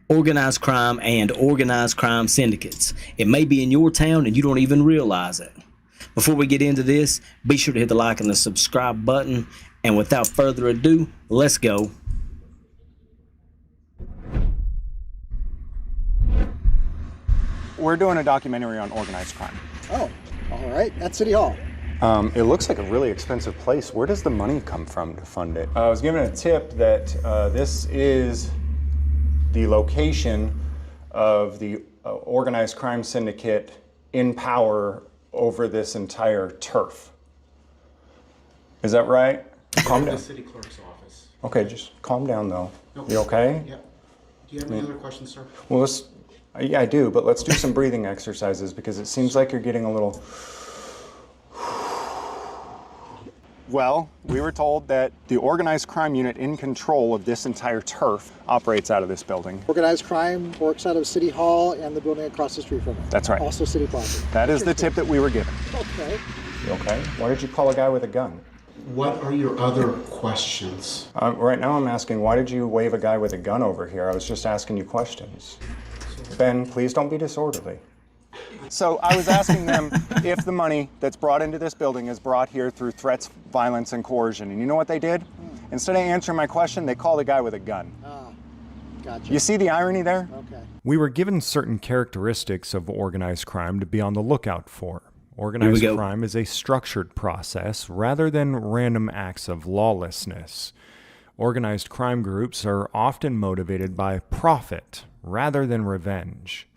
organized crime and organized crime syndicates. It may be in your town and you don't even realize it. Before we get into this, be sure to hit the like and the subscribe button. And without further ado, let's go. We're doing a documentary on organized crime. Oh, all right. At City Hall. It looks like a really expensive place. Where does the money come from to fund it? I was given a tip that this is the location of the organized crime syndicate in power over this entire turf. Is that right? Calm down. The city clerk's office. Okay, just calm down though. Nope. You okay? Yeah. Do you have any other questions, sir? Well, yeah, I do, but let's do some breathing exercises because it seems like you're getting a little... Well, we were told that the organized crime unit in control of this entire turf operates out of this building. Organized crime works out of City Hall and the building across the street from it. That's right. Also City Plaza. That is the tip that we were given. Okay. You okay? Why did you call a guy with a gun? What are your other questions? Right now I'm asking, why did you wave a guy with a gun over here? I was just asking you questions. Ben, please don't be disorderly. So I was asking them if the money that's brought into this building is brought here through threats, violence, and coercion. And you know what they did? Instead of answering my question, they called a guy with a gun. Ah, gotcha. You see the irony there? Okay. We were given certain characteristics of organized crime to be on the lookout for. Organized crime is a structured process rather than random acts of lawlessness. Organized crime groups are often motivated by profit rather than revenge.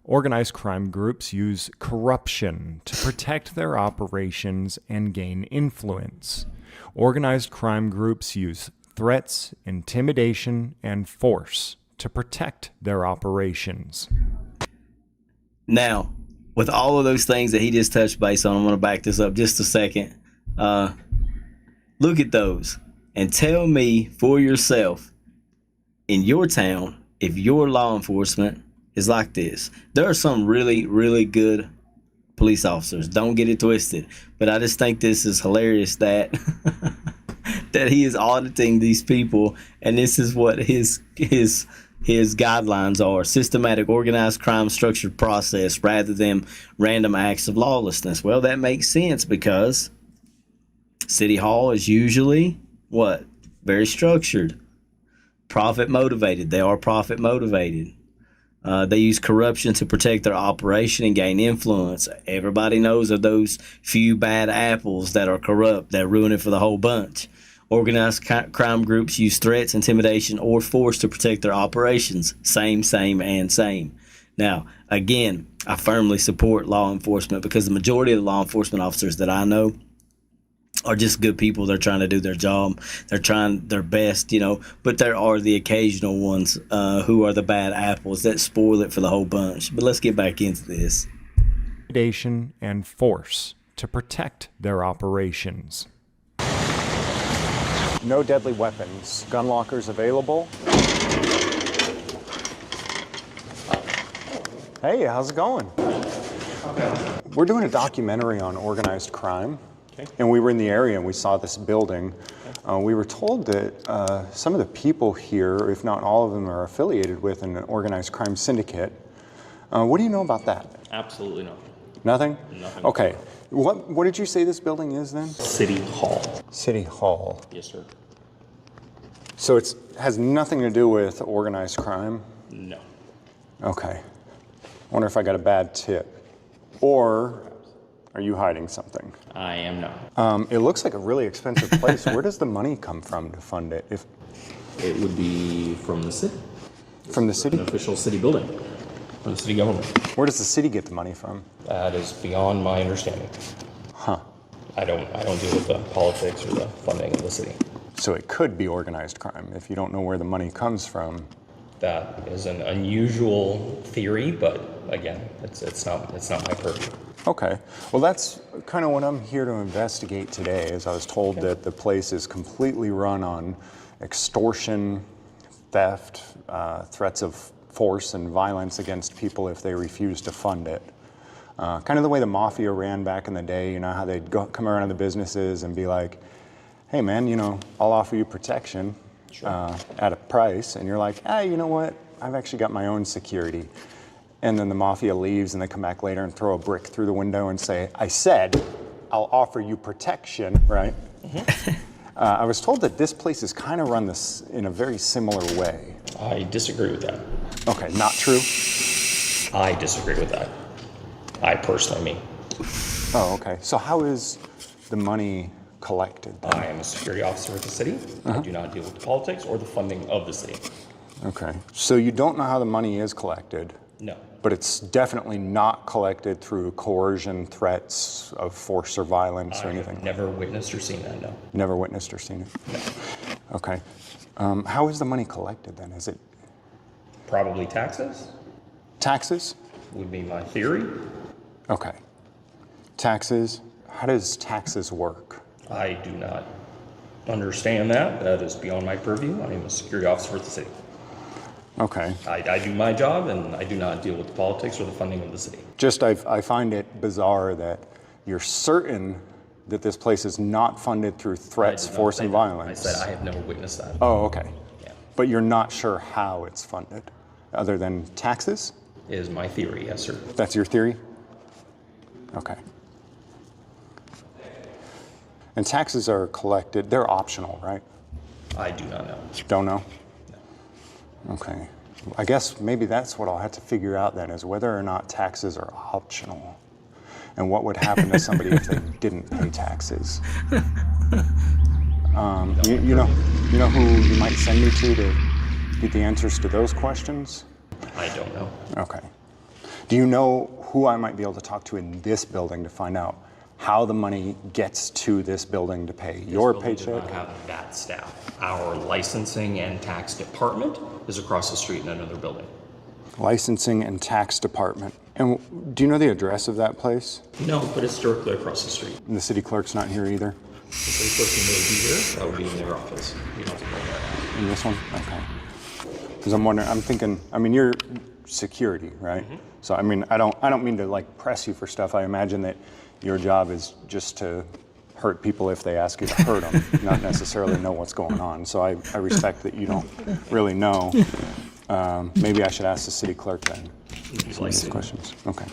Organized crime groups use corruption to protect their operations and gain influence. Organized crime groups use threats, intimidation, and force to protect their operations. Now, with all of those things that he just touched base on, I'm going to back this up just a second. Look at those and tell me for yourself, in your town, if your law enforcement is like this. There are some really, really good police officers. Don't get it twisted. But I just think this is hilarious that that he is auditing these people, and this is what his guidelines are: systematic, organized crime, structured process, rather than random acts of lawlessness. Well, that makes sense because City Hall is usually what? Very structured, profit motivated. They are profit motivated. They use corruption to protect their operation and gain influence. Everybody knows of those few bad apples that are corrupt, that ruin it for the whole bunch. Organized crime groups use threats, intimidation, or force to protect their operations. Same, and same. Now, again, I firmly support law enforcement because the majority of the law enforcement officers that I know are just good people. They're trying to do their job. They're trying their best, but there are the occasional ones who are the bad apples that spoil it for the whole bunch. But let's get back into this. Intimidation and force to protect their operations. No deadly weapons. Gun lockers available. Hey, how's it going? Okay. We're doing a documentary on organized crime. And we were in the area and we saw this building. We were told that some of the people here, if not all of them, are affiliated with an organized crime syndicate. What do you know about that? Absolutely nothing. Nothing? Nothing. Okay. What did you say this building is then? City Hall. City Hall. Yes, sir. So it has nothing to do with organized crime? No. Okay. I wonder if I got a bad tip. Or are you hiding something? I am not. It looks like a really expensive place. Where does the money come from to fund it? It would be from the city. From the city? An official city building. From the city government. Where does the city get the money from? That is beyond my understanding. Huh. I don't deal with the politics or the funding of the city. So it could be organized crime if you don't know where the money comes from. That is an unusual theory, but again, it's not my purview. Okay. Well, that's kind of what I'm here to investigate today, is I was told that the place is completely run on extortion, theft, threats of force and violence against people if they refuse to fund it. Kind of the way the mafia ran back in the day, you know, how they'd come around to the businesses and be like, hey man, you know, I'll offer you protection at a price. And you're like, you know what? I've actually got my own security. And then the mafia leaves and they come back later and throw a brick through the window and say, I said, I'll offer you protection, right? I was told that this place is kind of run this in a very similar way. I disagree with that. Okay, not true? I disagree with that. I personally mean. Oh, okay. So how is the money collected then? I am a security officer with the city. I do not deal with the politics or the funding of the city. Okay. So you don't know how the money is collected, No. but it's definitely not collected through coercion, threats of force or violence or I anything? have never witnessed or seen that, no. Never witnessed or seen it? No. Okay. How is the money collected then? Is it Probably taxes taxes? would be my theory. Okay. Taxes. How does taxes work? I do not understand that. That is beyond my purview. I am a security officer with the city. Okay. I do my job, and I do not deal with the politics or the funding of the city. Just I find it bizarre that you're certain that this place is not funded through threats, I did not force, say and that. violence. I said I have never witnessed that. Oh, okay. Yeah. But you're not sure how it's funded, other than taxes? Is my theory, yes, sir. That's your theory? Okay. And taxes are collected, they're optional, right? I do not know. Don't know? No. Okay. I guess maybe that's what I'll have to figure out then, is whether or not taxes are optional. And what would happen to somebody if they didn't pay taxes. You know who you might send me to get the answers to those questions? I don't know. Okay. Do you know who I might be able to talk to in this building to find out how the money gets to this building to pay your This building does paycheck? not have that staff. Our licensing and tax department is across the street in another building. Licensing and tax department. And do you know the address of that place? No, but it's directly across the street. And the city clerk's not here either? If they person may be here, that would be in their office. You don't have to go there. In this one? Okay. Because I'm wondering, I'm thinking, I mean, you're security, right? So I mean, I don't mean to like press you for stuff. I imagine that your job is just to hurt people if they ask you to hurt them, not necessarily know what's going on. So I respect that you don't really know. Maybe I should ask the city clerk then some of these questions. Okay.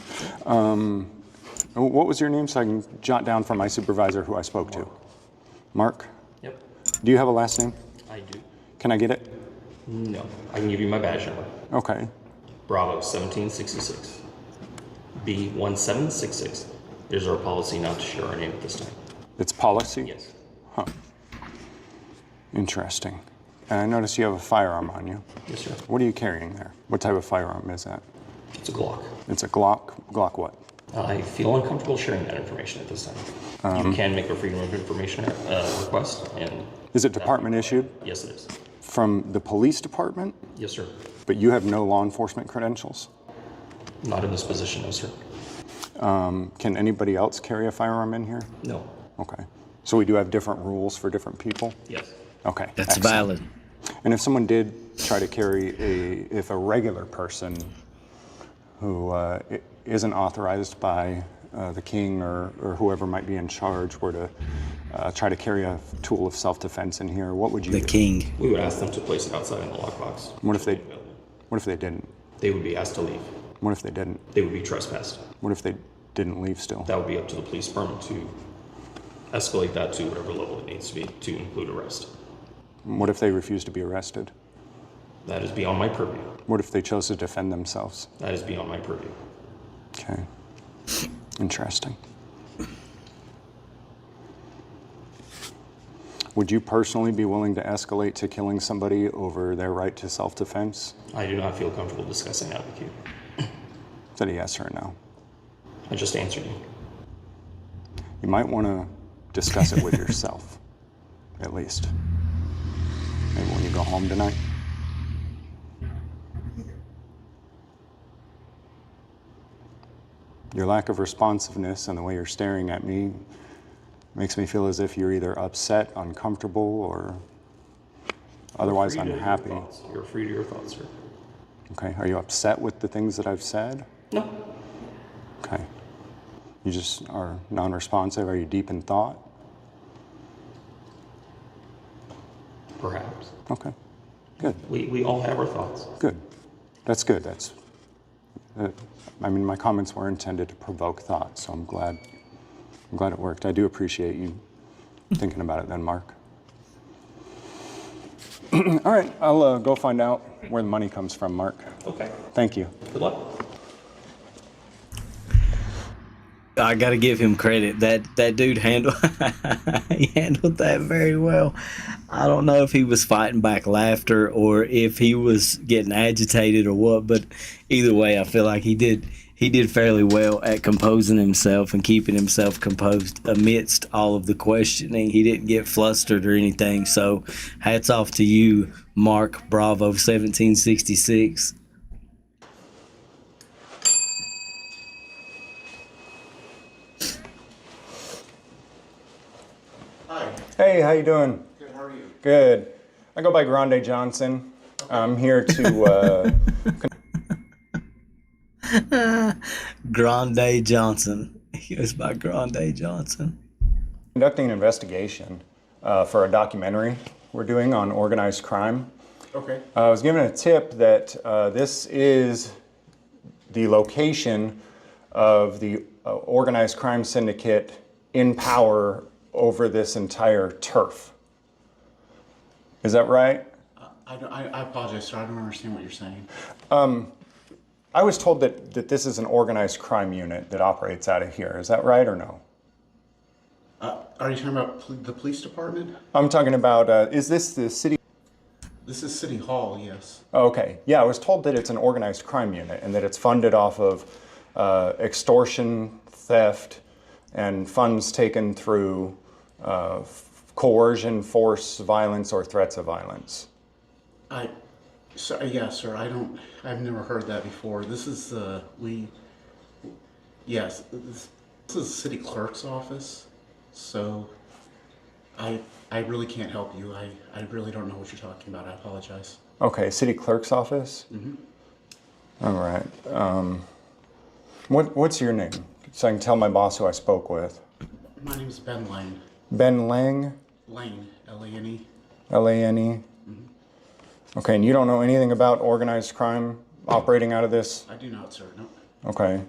What was your name so I can jot down for my supervisor who I spoke to? Mark? Yep, Do you have a last name? I do. Can I get it? No, I can give you my badge number. Okay. Bravo 1766. B1766. It is our policy not to share our name at this time. It's policy? Yes. Huh. Interesting. And I notice you have a firearm on you. Yes, sir. What are you carrying there? What type of firearm is that? It's a Glock. It's a Glock? Glock what? I feel uncomfortable sharing that information at this time. You can make a Freedom of Information request, and Is it department issued? yes, it is. From the police department? Yes, sir. But you have no law enforcement credentials? Not in this position, no, sir. Can anybody else carry a firearm in here? No. Okay. So we do have different rules for different people? Yes. Okay. That's excellent. valid. And if someone did try to carry if a regular person who isn't authorized by the king or whoever might be in charge were to try to carry a tool of self-defense in here, what would you The do? king. We would ask them to place it outside in the lockbox. What if they didn't? They would be asked to leave. What if they didn't? They would be trespassed. What if they didn't leave still? That would be up to the police department to escalate that to whatever level it needs to be to include arrest. What if they refuse to be arrested? That is beyond my purview. What if they chose to defend themselves? That is beyond my purview. Okay. Interesting. Would you personally be willing to escalate to killing somebody over their right to self-defense? I do not feel comfortable discussing that with you. Is that a yes or a no? I just answered you. You might want to discuss it with yourself, at least. Maybe when you go home tonight. Your lack of responsiveness and the way you're staring at me makes me feel as if you're either upset, uncomfortable, or otherwise Free to your unhappy. thoughts. You're free to your thoughts, sir. Okay, are you upset with the things that I've said? No. Okay. You just are non-responsive? Are you deep in thought? Perhaps. Okay, good, We all have our thoughts. good. That's good. I mean, my comments were intended to provoke thought, so I'm glad it worked. I do appreciate you thinking about it then, Mark. All right, I'll go find out where the money comes from, Mark. Okay. Thank you. Good luck. I got to give him credit. That dude handled he handled that very well. I don't know if he was fighting back laughter or if he was getting agitated or what, but either way, I feel like he did fairly well at composing himself and keeping himself composed amidst all of the questioning. He didn't get flustered or anything. So, hats off to you, Mark Bravo 1766. Hi. Hey, how you doing? Good. How are you? Good. I go by Grande Johnson. I'm here to Grande Johnson. He goes by Grande Johnson. conducting an investigation for a documentary we're doing on organized crime. Okay. I was given a tip that this is the location of the organized crime syndicate in power over this entire turf. Is that right? I apologize, sir. I don't understand what you're saying. I was told that this is an organized crime unit that operates out of here. Is that right or no? Are you talking about the police department? I'm talking about, is this the city? This is City Hall, yes. Okay, yeah, I was told that it's an organized crime unit and that it's funded off of extortion, theft, and funds taken through coercion, force, violence, or threats of violence. Yes, sir. I've never heard that before. This is yes, this is the city clerk's office. So, I really can't help you. I really don't know what you're talking about. I apologize. Okay, city clerk's office? Mm-hmm. All right. What's your name? So I can tell my boss who I spoke with. My name is Ben Lane. Ben Lang? Lane, L-A-N-E. L-A-N-E? Okay, and you don't know anything about organized crime operating out of this? I do not, sir. No. Okay.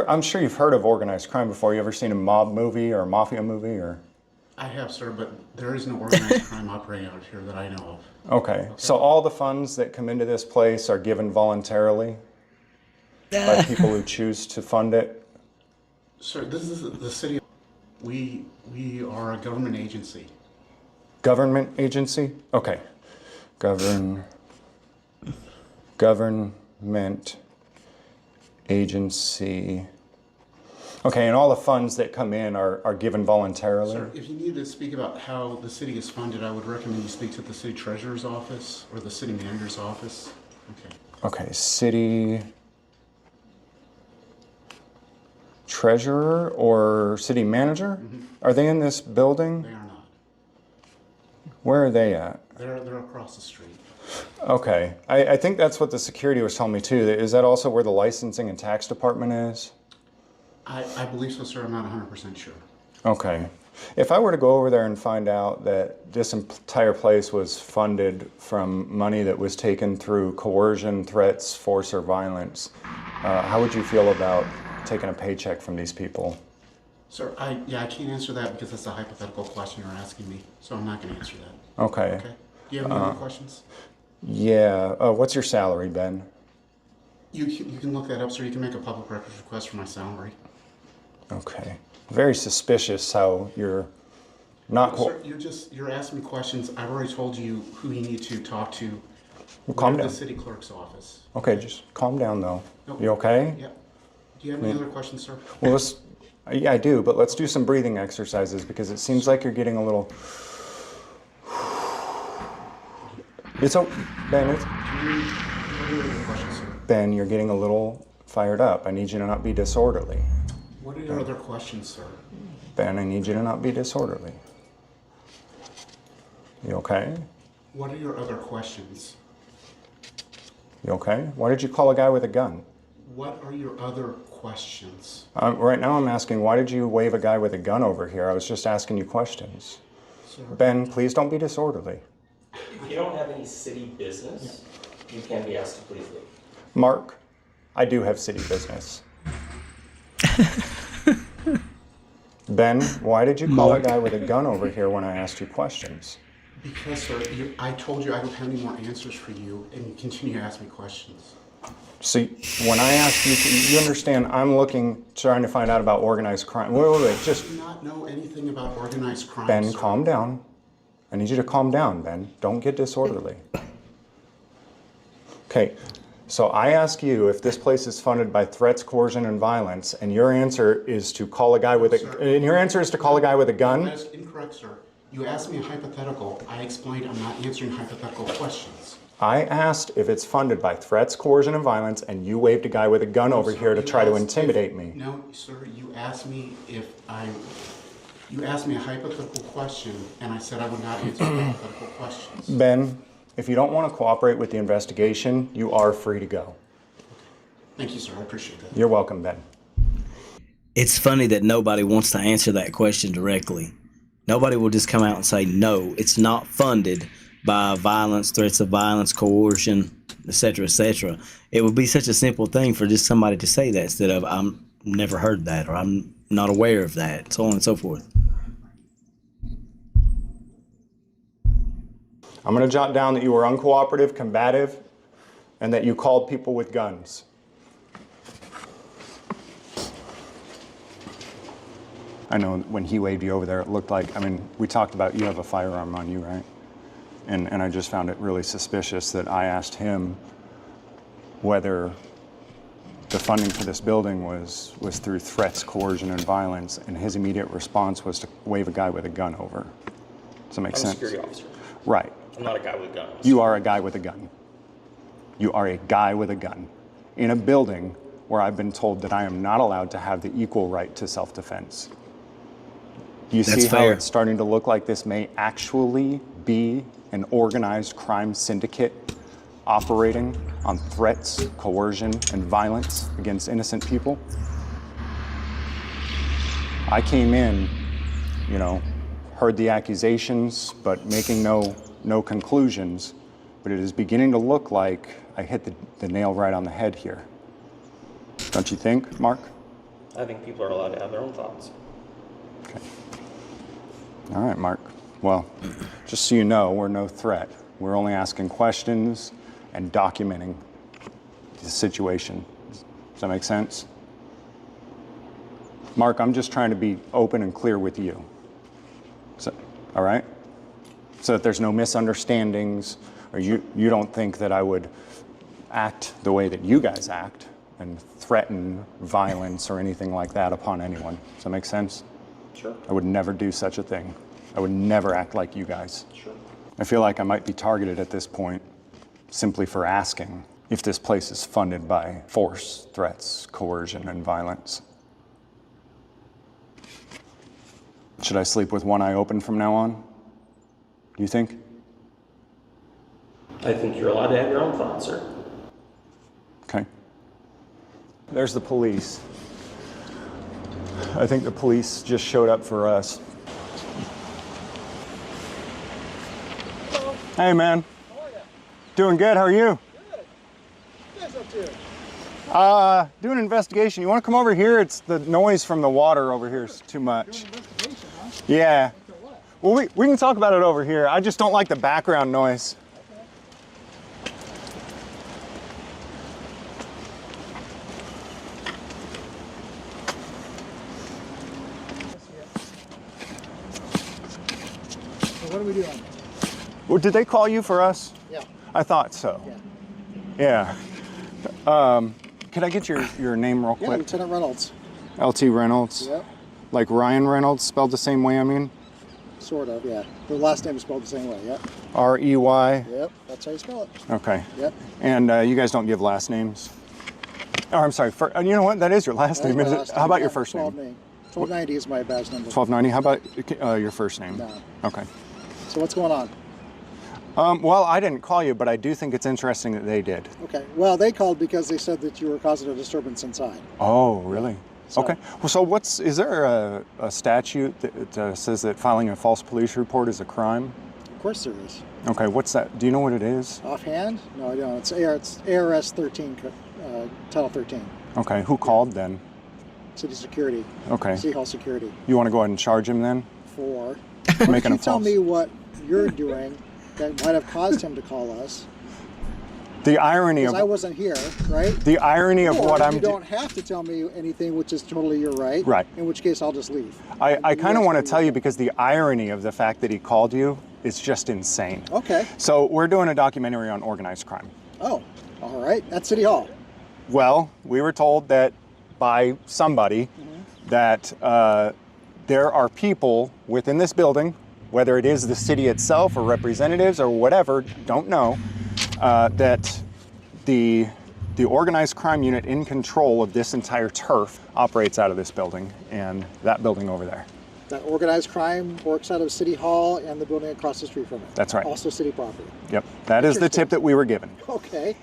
I'm sure you've heard of organized crime before. You ever seen a mob movie or a mafia movie or? I have, sir, but there is no organized crime operating out here that I know of. Okay. So all the funds that come into this place are given voluntarily by people who choose to fund it? Sir, this is the city. We are a government agency. Government agency? Okay. Government agency. Okay, and all the funds that come in are given voluntarily? Sir, if you need to speak about how the city is funded, I would recommend you speak to the city treasurer's office or the city manager's office. Okay. Okay, city treasurer or city manager? Mm-hmm. Are they in this building? They are not. Where are they at? They're across the street. Okay, I think that's what the security was telling me too. Is that also where the licensing and tax department is? I believe so, sir. I'm not 100% sure. Okay. If I were to go over there and find out that this entire place was funded from money that was taken through coercion, threats, force, or violence, how would you feel about taking a paycheck from these people? Sir, I can't answer that because that's a hypothetical question you're asking me, so I'm not going to answer that. Okay. Okay. Do you have any other questions? Yeah. What's your salary, Ben? You can look that up, sir. You can make a public records request for my salary. Okay. Very suspicious how you're not... Sir, you're asking me questions. I've already told you who you need to talk to. Well, calm down. The city clerk's office. Okay, just calm down though. Nope. You okay? Yeah. Do you have any other questions, sir? Well, yeah, I do, but let's do some breathing exercises because it seems like you're getting a little... Ben, you're getting a little fired up. I need you to not be disorderly. What are your other questions, sir? Ben, I need you to not be disorderly. You okay? What are your other questions? You okay? Why did you call a guy with a gun? What are your other questions? Right now I'm asking, why did you wave a guy with a gun over here? I was just asking you questions. Sir? Ben, please don't be disorderly. If you don't have any city business, you can be asked to please leave. Mark, I do have city business. Ben, why did you call a guy with a gun over here when I asked you questions? Because, sir, I told you I don't have any more answers for you, and you continue to ask me questions. See, when I asked you, you understand I'm trying to find out about organized crime. Wait, just... I do not know anything about organized crime, Ben, sir. calm down. I need you to calm down, Ben. Don't get disorderly. Okay, so I ask you if this place is funded by threats, coercion, and violence, and your answer is to call a guy with a... And your answer is to call a guy with a gun? That is incorrect, sir. You asked me a hypothetical. I explained I'm not answering hypothetical questions. I asked if it's funded by threats, coercion, and violence, and you waved a guy with a gun over here to try to intimidate me. No, sir, you asked me you asked me a hypothetical question, and I said I would not answer hypothetical questions. Ben, if you don't want to cooperate with the investigation, you are free to go. Thank you, sir. I appreciate that. You're welcome, Ben. It's funny that nobody wants to answer that question directly. Nobody will just come out and say, no, it's not funded by violence, threats of violence, coercion, etc., etc. It would be such a simple thing for just somebody to say that instead of, I'm never heard that, or I'm not aware of that, so on and so forth. I'm going to jot down that you were uncooperative, combative, and that you called people with guns. I know when he waved you over there, it looked like, I mean, we talked about you have a firearm on you, right? And I just found it really suspicious that I asked him whether the funding for this building was through threats, coercion, and violence, and his immediate response was to wave a guy with a gun over. Does that make sense? I'm a security officer. Right. I'm not a guy with a gun. You are a guy with a gun. You are a guy with a gun in a building where I've been told that I am not allowed to have the equal right to self-defense. You see how it's starting to look like this may actually be an organized crime syndicate operating on threats, coercion, and violence against innocent people? I came in, heard the accusations, but making no conclusions. But it is beginning to look like I hit the nail right on the head here. Don't you think, Mark? I think people are allowed to have their own thoughts. Okay. All right, Mark. Well, just so you know, we're no threat. We're only asking questions and documenting the situation. Does that make sense? Mark, I'm just trying to be open and clear with you. All right? So that there's no misunderstandings, or you don't think that I would act the way that you guys act and threaten violence or anything like that upon anyone. Does that make sense? Sure. I would never do such a thing. I would never act like you guys. Sure. I feel like I might be targeted at this point simply for asking if this place is funded by force, threats, coercion, and violence. Should I sleep with one eye open from now on? Do you think? I think you're allowed to have your own thoughts, sir. Okay. There's the police. I think the police just showed up for us. Hello. Hey, man. How are you? Doing good. How are you? Good. What are you guys up to? Doing an investigation. You want to come over here? It's the noise from the water over here is too much. Doing an investigation, huh? Yeah. Into what? Well, we can talk about it over here. I just don't like the background noise. Okay. So what are we doing? Well, did they call you for us? Yeah. I thought so. Yeah. Yeah. Could I get your name real Yeah, quick? Lieutenant Reynolds. LT Reynolds? Yep. Like Ryan Reynolds, spelled the same way, I mean? Sort of, yeah. The last name is spelled the same way, yep. R-E-Y? Yep, that's how you spell it. Okay. Yep. And you guys don't give last names? Oh, I'm sorry. You know what? That is your last name, is it? How about your first name? 1290 is my badge number. 1290. How about your first name? No. Okay. So what's going on? Well, I didn't call you, but I do think it's interesting that they did. Okay. Well, they called because they said that you were causing a disturbance inside. Oh, really? So- Okay. Well, so is there a statute that says that filing a false police report is a crime? Of course there is. Okay. What's that? Do you know what it is? Offhand? No, I don't. It's ARS 13 Title 13. Okay, who called then? City security. Okay. City Hall security. You want to go ahead and charge him then? For. Making you tell me what you're doing that might have caused him to call us. The irony of I wasn't here, right? The irony of what I'm You don't have to tell me anything, which is totally your right. Right. In which case, I'll just leave. I kind of want to tell you because the irony of the fact that he called you is just insane. Okay. So we're doing a documentary on organized crime. Oh, all right. At City Hall. Well, we were told that by somebody that there are people within this building, whether it is the city itself or representatives or whatever, don't know, that the organized crime unit in control of this entire turf operates out of this building and that building over there. That organized crime works out of City Hall and the building across the street from it. That's right. Also city property. Yep, that is the tip that we were given. Okay.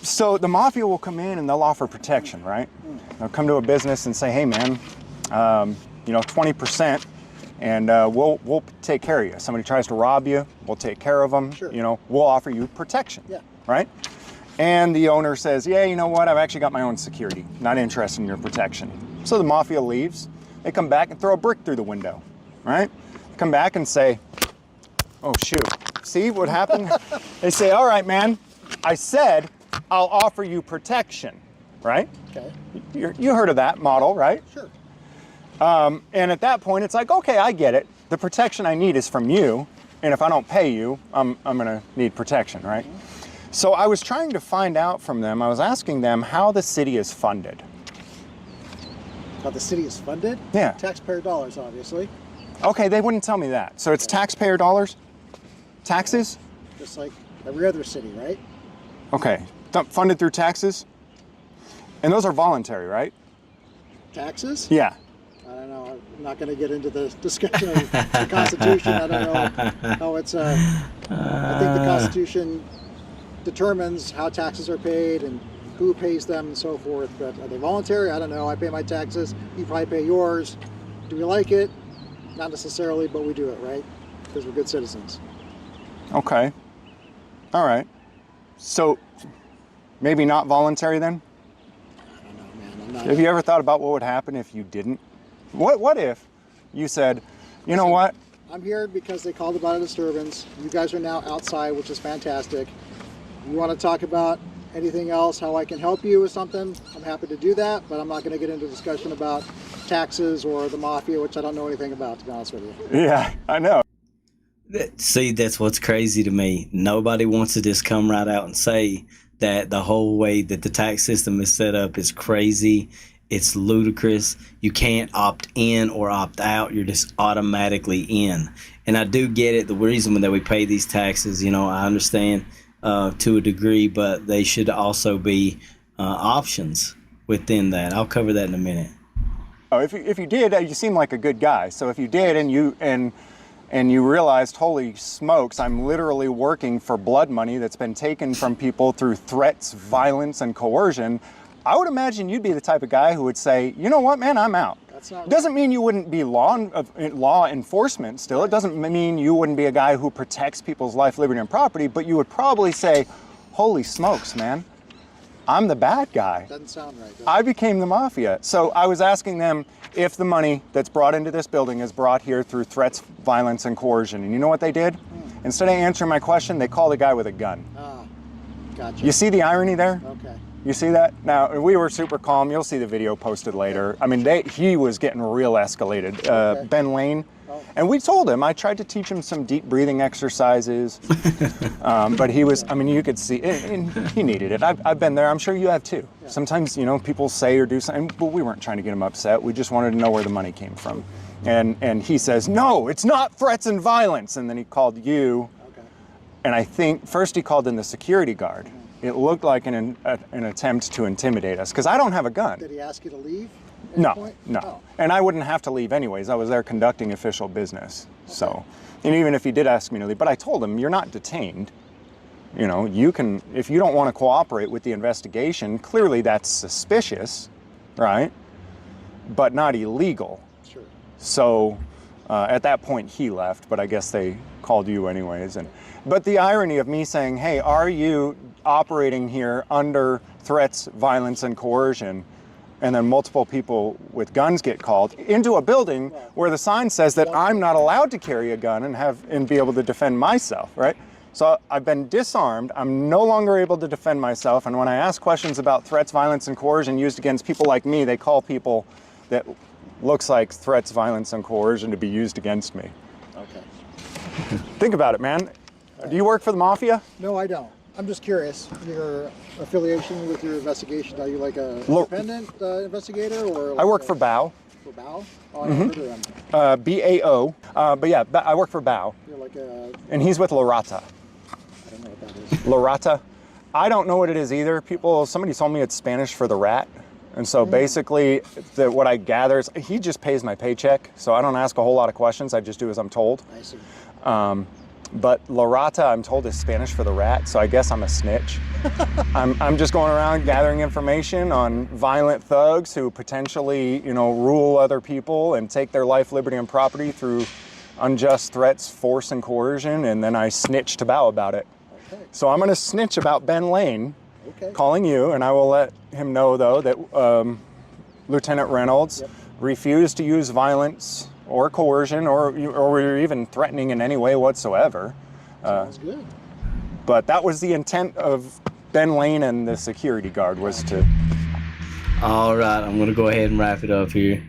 So the mafia will come in and they'll offer protection, right? They'll come to a business and say, hey man, 20%, and we'll take care of you. Somebody tries to rob you, we'll take care of them. Sure. We'll offer you protection. Yeah. Right? And the owner says, yeah, you know what? I've actually got my own security. Not interested in your protection. So the mafia leaves. They come back and throw a brick through the window, right? Come back and say, oh shoot, see what happened? They say, all right, man, I said I'll offer you protection, right? Okay. You heard of that model, right? Sure. And at that point, it's like, okay, I get it. The protection I need is from you, and if I don't pay you, I'm gonna need protection, right? So I was trying to find out from them, I was asking them how the city is funded. How the city is funded? Yeah. Taxpayer dollars, obviously. Okay, they wouldn't tell me that. So it's taxpayer dollars? Taxes? Just like every other city, right? Okay, funded through taxes? And those are voluntary, right? Taxes? Yeah. I don't know. I'm not going to get into the discussion of the Constitution. I don't know how it's. I think the Constitution determines how taxes are paid and who pays them and so forth. But are they voluntary? I don't know. I pay my taxes. You probably pay yours. Do we like it? Not necessarily, but we do it, right? Because we're good citizens. Okay. All right. So maybe not voluntary then? I don't know, man. I'm not. Have you ever thought about what would happen if you didn't? What if you said, you know what? I'm here because they called about a disturbance. You guys are now outside, which is fantastic. You want to talk about anything else, how I can help you with something? I'm happy to do that, but I'm not going to get into a discussion about taxes or the mafia, which I don't know anything about, to be honest with you. Yeah, I know. See, that's what's crazy to me. Nobody wants to just come right out and say that the whole way that the tax system is set up is crazy. It's ludicrous. You can't opt in or opt out. You're just automatically in. And I do get it. The reason that we pay these taxes, I understand to a degree, but they should also be options within that. I'll cover that in a minute. Oh, if you did, you seem like a good guy. So if you did and you realized, holy smokes, I'm literally working for blood money that's been taken from people through threats, violence, and coercion, I would imagine you'd be the type of guy who would say, you know what, man, I'm out. That's not It doesn't mean you wouldn't be law enforcement still. It doesn't mean you wouldn't be a guy who protects people's life, liberty, and property, but you would probably say, holy smokes, man, I'm the bad guy. Doesn't sound right. I became the mafia. So I was asking them if the money that's brought into this building is brought here through threats, violence, and coercion. And you know what they did? Instead of answering my question, they called a guy with a gun. Ah, gotcha. You see the irony there? Okay. You see that? Now, we were super calm. You'll see the video posted later. I mean, he was getting real escalated. Okay. Ben Lane. Oh. And we told him, I tried to teach him some deep breathing exercises. But he was, you could see, and he needed it. I've been there. I'm sure you have too. Yeah. Sometimes, people say or do something, but we weren't trying to get him upset. We just wanted to know where the money came from. And he says, no, it's not threats and violence. And then he called you. Okay. And I think first he called in the security guard. It looked like an attempt to intimidate us, because I don't have a gun. Did he ask you to leave? No. Oh. And I wouldn't have to leave anyways. I was there conducting official business. Okay. So, and even if he did ask me to leave, but I told him, you're not detained. You can, if you don't want to cooperate with the investigation, clearly that's suspicious, right? But not illegal. Sure. So at that point he left, but I guess they called you anyways. But the irony of me saying, hey, are you operating here under threats, violence, and coercion, and then multiple people with guns get called into a building where the sign says that I'm not allowed to carry a gun and be able to defend myself, right? So I've been disarmed. I'm no longer able to defend myself. And when I ask questions about threats, violence, and coercion used against people like me, they call people that looks like threats, violence, and coercion to be used against me. Okay. Think about it, man. Do you work for the mafia? No, I don't. I'm just curious. Your affiliation with your investigation, are you like a independent investigator? Or like I work for BAO. For BAO? Oh, I haven't heard of them. BAO. But yeah, I work for BAO. You're like a... And he's with Lorata. I don't know what that is. Lorata. I don't know what it is either. Somebody told me it's Spanish for the rat. And so basically, what I gather is he just pays my paycheck. So I don't ask a whole lot of questions. I just do as I'm told. I see. But Lorata, I'm told, is Spanish for the rat. So I guess I'm a snitch. I'm just going around gathering information on violent thugs who potentially, rule other people and take their life, liberty, and property through unjust threats, force, and coercion. And then I snitch to BAO about it. Okay. So I'm going to snitch about Ben Lane. Okay. Calling you, and I will let him know, though, that Lieutenant Reynolds refused to use violence or coercion or even threatening in any way whatsoever. Sounds good. But that was the intent of Ben Lane and the security guard, was to... All right, I'm going to go ahead and wrap it up here.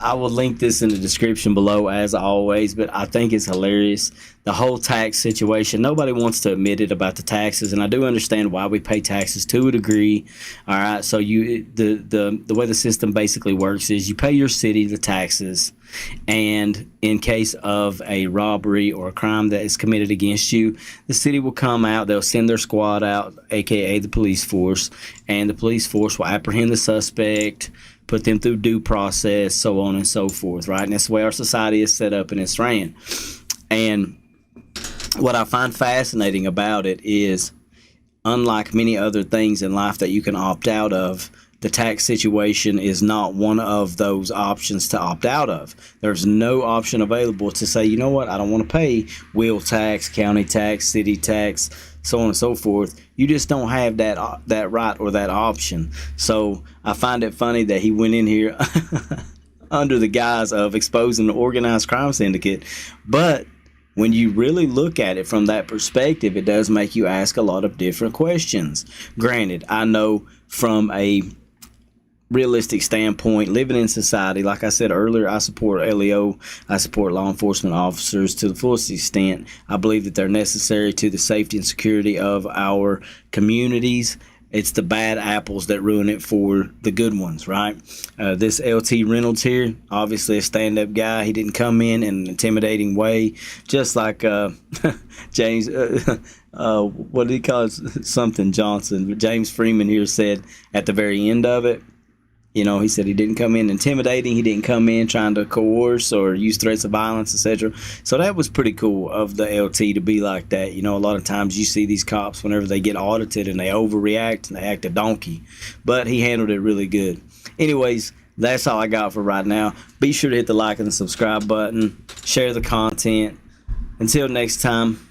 I will link this in the description below as always, but I think it's hilarious. The whole tax situation, nobody wants to admit it about the taxes, and I do understand why we pay taxes to a degree. All right, so the way the system basically works is you pay your city the taxes, and in case of a robbery or a crime that is committed against you, the city will come out, they'll send their squad out, aka the police force, and the police force will apprehend the suspect, put them through due process, so on and so forth, right? And that's the way our society is set up and it's ran. And what I find fascinating about it is, unlike many other things in life that you can opt out of, the tax situation is not one of those options to opt out of. There's no option available to say, you know what, I don't want to pay wheel tax, county tax, city tax, so on and so forth. You just don't have that right or that option. So I find it funny that he went in here under the guise of exposing the organized crime syndicate. But when you really look at it from that perspective, it does make you ask a lot of different questions. Granted, I know from a realistic standpoint, living in society, like I said earlier, I support LEO, I support law enforcement officers to the fullest extent. I believe that they're necessary to the safety and security of our communities. It's the bad apples that ruin it for the good ones, right? This LT Reynolds here, obviously a stand-up guy. He didn't come in an intimidating way, just like James, what did he call it? Something Johnson. James Freeman here said at the very end of it, he said he didn't come in intimidating. He didn't come in trying to coerce or use threats of violence, etc. So that was pretty cool of the LT to be like that. A lot of times you see these cops whenever they get audited and they overreact and they act a donkey. But he handled it really good. Anyways, that's all I got for right now. Be sure to hit the like and the subscribe button. Share the content. Until next time.